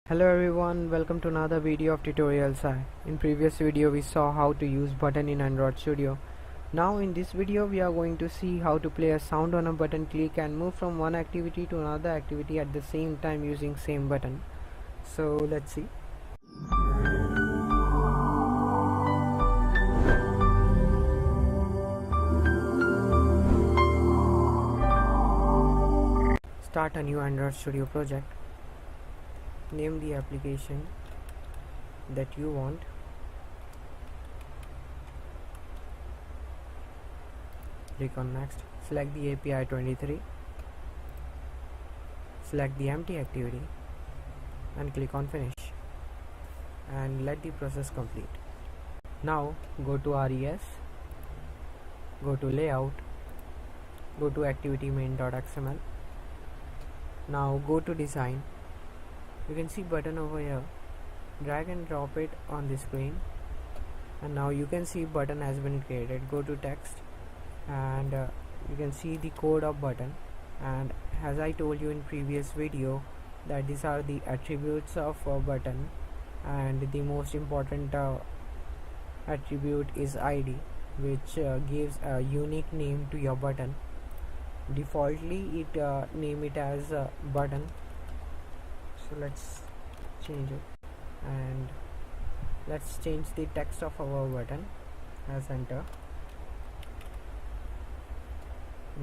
Hello everyone, welcome to another video of tutorials. In previous video we saw how to use button in Android Studio. Now in this video we are going to see how to play a sound on a button click and move from one activity to another activity at the same time using same button. So let's see. Start a new Android Studio project. Name the application that you want. Click on next. Select the API 23. Select the empty activity and click on finish and let the process complete. Now go to RES, go to layout, go to activity main.xml. Now go to design. You can see button over here. Drag and drop it on the screen and now you can see button has been created. Go to text and you can see the code of button, and as I told you in previous video that these are the attributes of a button, and the most important attribute is ID, which gives a unique name to your button. Defaultly it name it as button, so let's change it and let's change the text of our button as enter.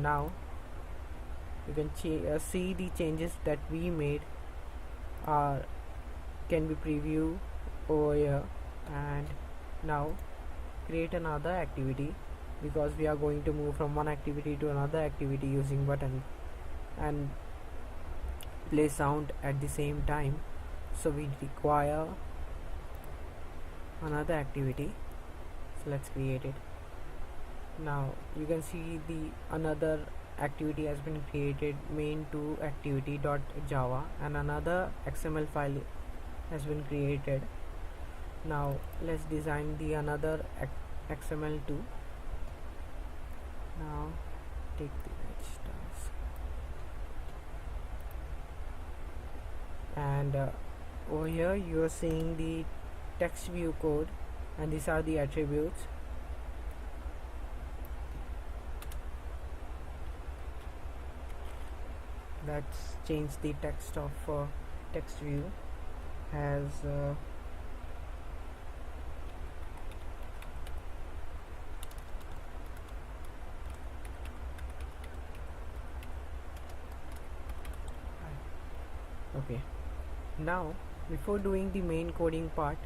Now you can see the changes that we made can be previewed over here. And now create another activity, because we are going to move from one activity to another activity using button and play sound at the same time, so we require another activity. So let's create it. Now you can see the another activity has been created, main2 activity.java, and another XML file has been created. Now let's design the another XML2. Now take the next task and over here you are seeing the text view code, and these are the attributes. Let's change the text of text view as okay. Now before doing the main coding part,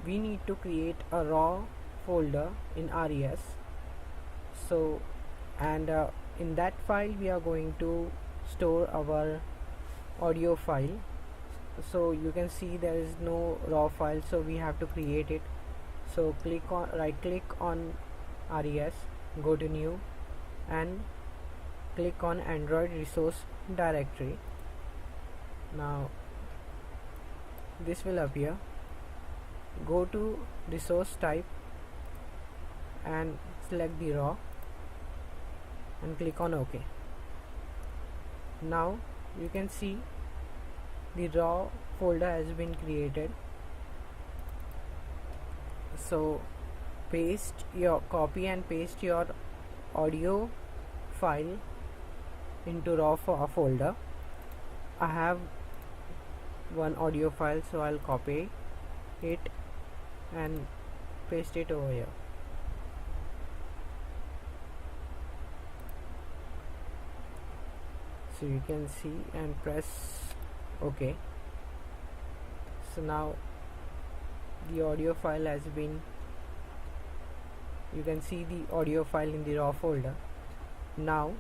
we need to create a raw folder in RES. So and in that file we are going to store our audio file. So you can see there is no raw file, so we have to create it. So right click on RES, go to new and click on Android resource directory. Now this will appear. Go to resource type and select the raw and click on OK. Now you can see the raw folder has been created. So copy and paste your audio file into raw folder. I have one audio file, so I'll copy it and paste it over here. So you can see and press OK. So now the audio file has been, you can see the audio file in the raw folder. Now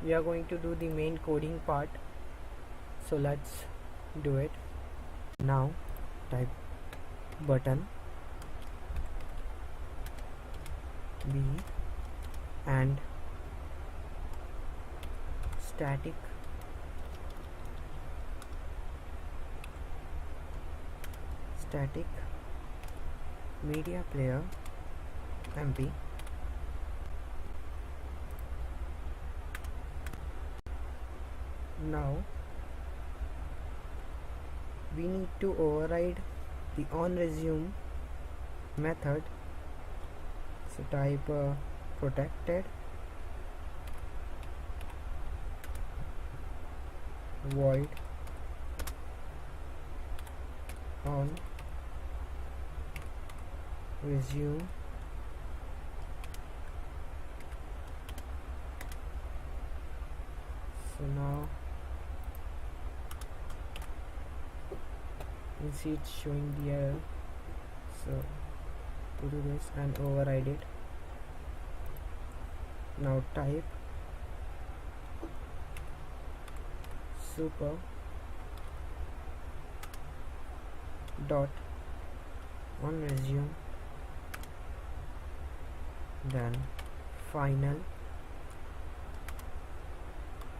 we are going to do the main coding part, so let's do it. Now type button b and static media player mp. Now we need to override the onResume method. So type protected void on resume so now you see it's showing the error, so to do this and override it. Now type super dot on resume, then final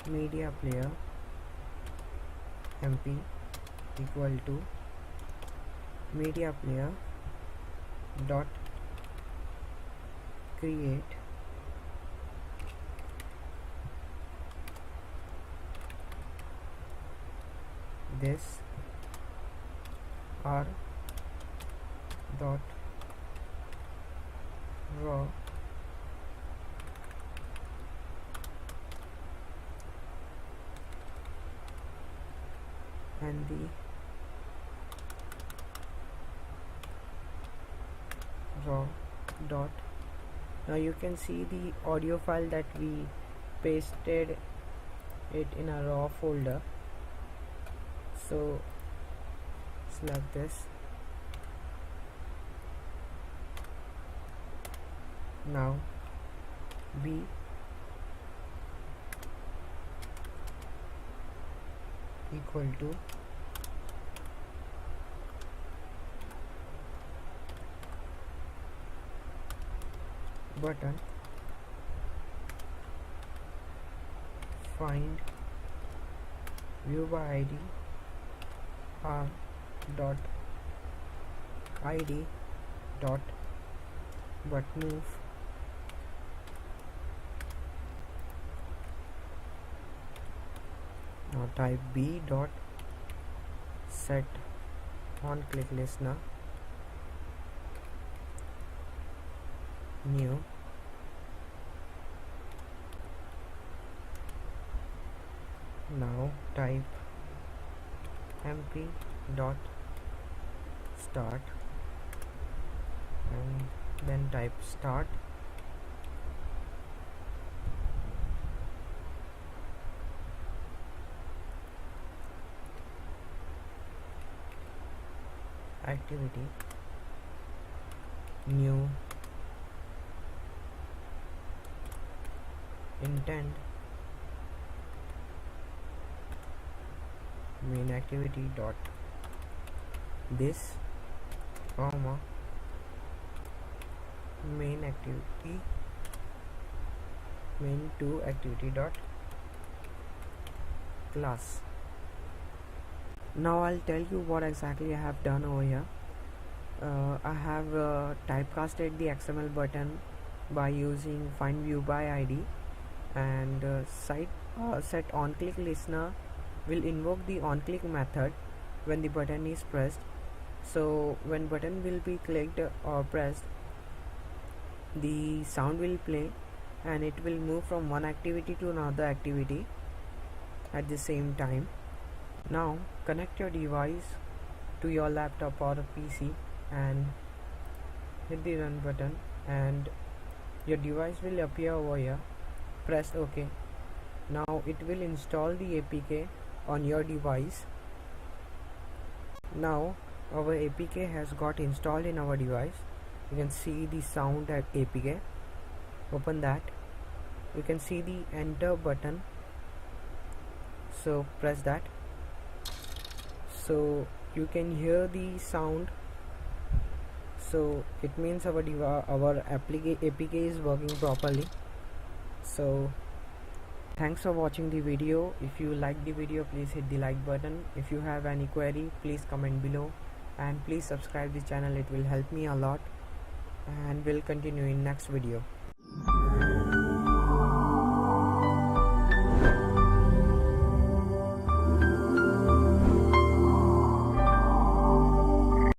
media player mp equal to media player dot create this r dot raw and the raw dot. Now you can see the audio file that we pasted it in a raw folder, so select this. Now B equal to button find view by id r dot id dot but move now type b dot set on click listener new now type mp dot start and then type start activity new intent main activity dot this comma main activity main to activity dot class. Now I'll tell you what exactly I have done over here. I have typecasted the XML button by using find view by id and set on click listener will invoke the on click method when the button is pressed. So when button will be clicked or pressed, the sound will play and it will move from one activity to another activity at the same time. Now connect your device to your laptop or a PC and hit the run button and your device will appear over here. Press OK. Now it will install the APK on your device. Now our APK has got installed in our device. You can see the sound at APK. Open that. You can see the enter button, so press that. So you can hear the sound, so it means our APK is working properly. So thanks for watching the video. If you like the video, please hit the like button. If you have any query, please comment below and please subscribe the channel. It will help me a lot and we'll continue in next video.